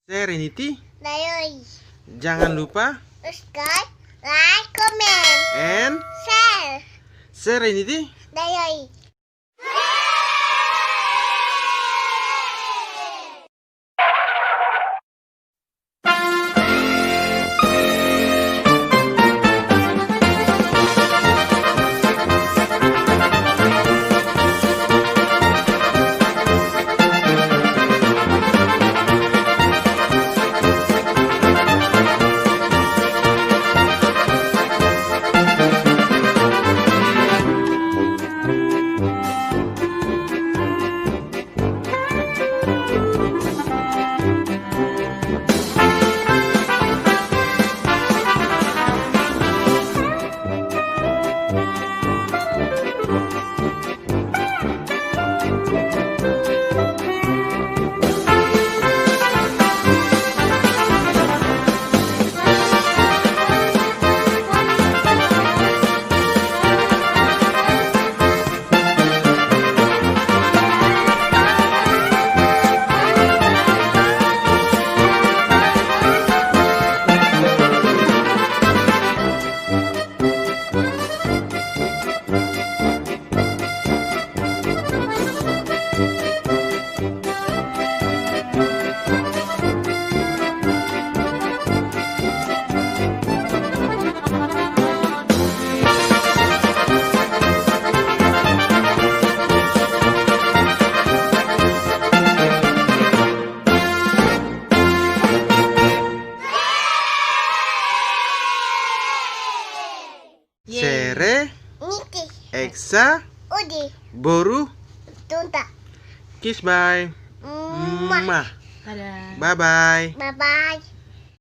Serenity. Layoi. Jangan lupa Subscribe, like, comment, and share. Serenity. Layoi. Sere, Niti, Eksa, Udi, Boru, Tunta. Kiss bye. Mwah. Mwah. Dadah. Bye bye. Bye bye.